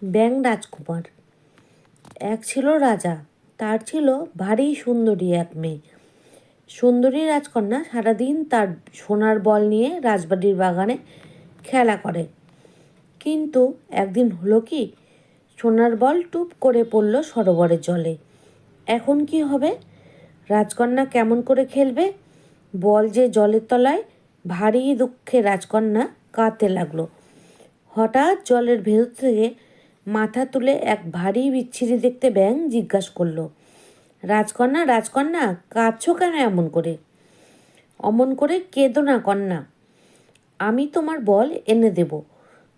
ব্যাঙ রাজকুমার। এক ছিল রাজা, তার ছিল ভারী সুন্দরী এক মেয়ে। সুন্দরী রাজকন্যা সারাদিন তার সোনার বল নিয়ে রাজবাড়ির বাগানে খেলা করে। কিন্তু একদিন হলো কি, সোনার বল টুপ করে পড়ল সরোবরের জলে। এখন কি হবে? রাজকন্যা কেমন করে খেলবে? বল যে জলের তলায়! ভারী দুঃখে রাজকন্যা কাঁদতে লাগলো। হঠাৎ জলের ভেতর থেকে মাথা তুলে এক ভারী বিচ্ছিরি দেখতে ব্যাঙ জিজ্ঞাসা করলো, রাজকন্যা রাজকন্যা, কাঁদছো কেন এমন করে? অমন করে কেঁদো না কন্যা, আমি তোমার বল এনে দেব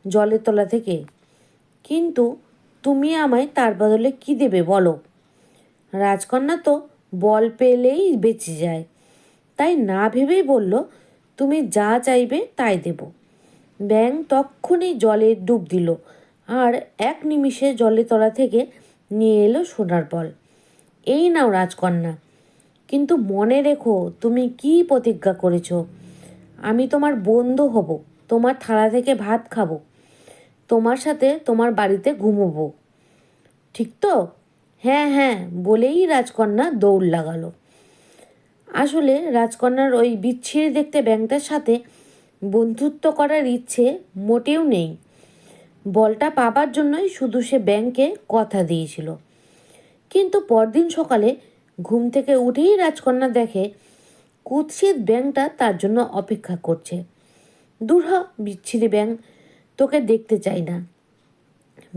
জলের তলা থেকে। কিন্তু তুমি আমায় তার বদলে কি দেবে বলো? রাজকন্যা তো বল পেলেই বেঁচে যায়, তাই না ভেবেই বলল, তুমি যা চাইবে তাই দেব। ব্যাঙ তক্ষুনি জলে ডুব দিল আর এক নিমিষে জলের তলা থেকে নিয়ে এলো সোনার বল। এই নাও রাজকন্যা, কিন্তু মনে রেখো তুমি কি প্রতিজ্ঞা করেছ। আমি তোমার বন্ধু হব, তোমার থালা থেকে ভাত খাবো, তোমার সাথে তোমার বাড়িতে ঘুমোবো, ঠিক তো? হ্যাঁ হ্যাঁ বলেই রাজকন্যা দৌড় লাগালো। আসলে রাজকন্যার ওই বিচ্ছিরি দেখতে ব্যাঙটার সাথে বন্ধুত্ব করার ইচ্ছে মোটেও নেই। বলটা পাবার জন্যই শুধু সে ব্যাঙকে কথা দিয়েছিল। কিন্তু পরদিন সকালে ঘুম থেকে উঠেই রাজকন্যা দেখে কুৎসিত ব্যাঙটা তার জন্য অপেক্ষা করছে। দূর হ বিচ্ছিরি ব্যাঙ, তোকে দেখতে চাই না।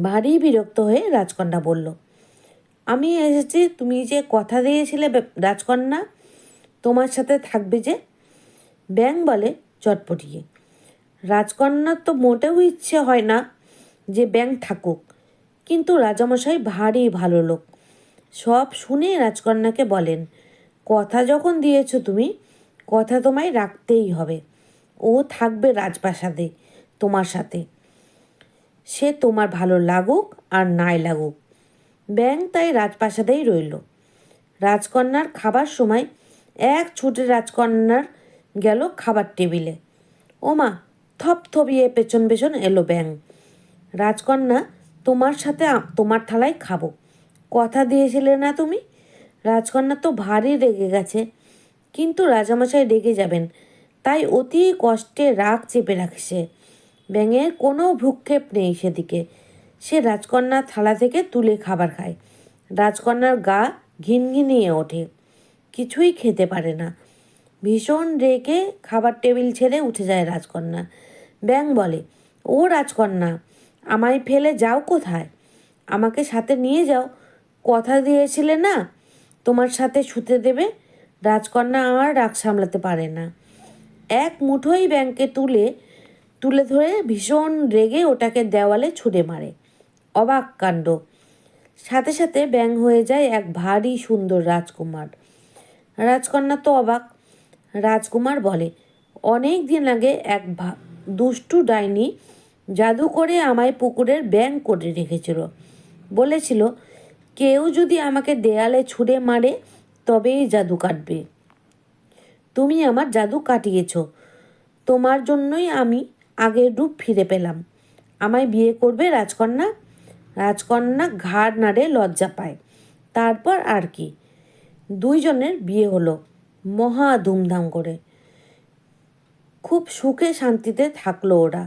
ভারী বিরক্ত হয়ে রাজকন্যা বলল, আমি এসেছি, তুমি যে কথা দিয়েছিলে রাজকন্যা তোমার সাথে থাকবে যে। ব্যাঙ বলে চটপটিয়ে, রাজকন্যার তো মোটেও ইচ্ছে হয় না যে ব্যাঙ থাকুক, কিন্তু রাজামশাই ভারী ভালো লোক। সব শুনে রাজকন্যাকে বলেন, কথা যখন দিয়েছ তুমি, কথা তোমায় রাখতেই হবে। ও থাকবে রাজপ্রাসাদে তোমার সাথে, সে তোমার ভালো লাগুক আর নাই লাগুক। ব্যাঙ তাই রাজপ্রাসাদেই রইল। রাজকন্যার খাবার সময় এক ছুটে রাজকন্যার গেল খাবার টেবিলে। ওমা, থপথপিয়ে পেছন পেছন এলো ব্যাঙ। রাজকন্যা, তোমার সাথে তোমার থালায় খাবো, কথা দিয়েছিলে না তুমি? রাজকন্যা তো ভারী রেগে গেছে, কিন্তু রাজামশাই রেগে যাবেন, তাই অতি কষ্টে রাগ চেপে রাখছে। ব্যাঙের কোনো ভ্রুক্ষেপ নেই সেদিকে। সে রাজকন্যার থালা থেকে তুলে খাবার খায়। রাজকন্যার গা ঘিনঘিনিয়ে ওঠে, কিছুই খেতে পারে না। ভীষণ রেগে খাবার টেবিল ছেড়ে উঠে যায় রাজকন্যা। ব্যাঙ বলে, ও রাজকন্যা, আমায় ফেলে যাও কোথায়? আমাকে সাথে নিয়ে যাও, কথা দিয়েছিলে না তোমার সাথে শুতে দেবে। রাজকন্যা আর রাগ সামলাতে পারে না, এক মুঠোই ব্যাঙকে তুলে তুলে ধরে ভীষণ রেগে ওটাকে দেওয়ালে ছুঁড়ে মারে। অবাক কাণ্ড! সাথে সাথে ব্যাঙ হয়ে যায় এক ভারী সুন্দর রাজকুমার। রাজকন্যা তো অবাক। রাজকুমার বলে, অনেক দিন আগে এক দুষ্টু ডাইনি জাদু করে আমায় পুকুরের ব্যাঙ করে রেখেছিল। বলেছিল, কেউ যদি আমাকে দেয়ালে ছুঁড়ে মারে তবেই জাদু কাটবে। তুমি আমার জাদু কাটিয়েছ, তোমার জন্যই আমি আগের রূপ ফিরে পেলাম। আমায় বিয়ে করবে রাজকন্যা? রাজকন্যা ঘাড় নাড়ে, লজ্জা পায়। তারপর আর কি, দুইজনের বিয়ে হলো মহা ধুমধাম করে। খুব সুখে শান্তিতে থাকলো ওরা।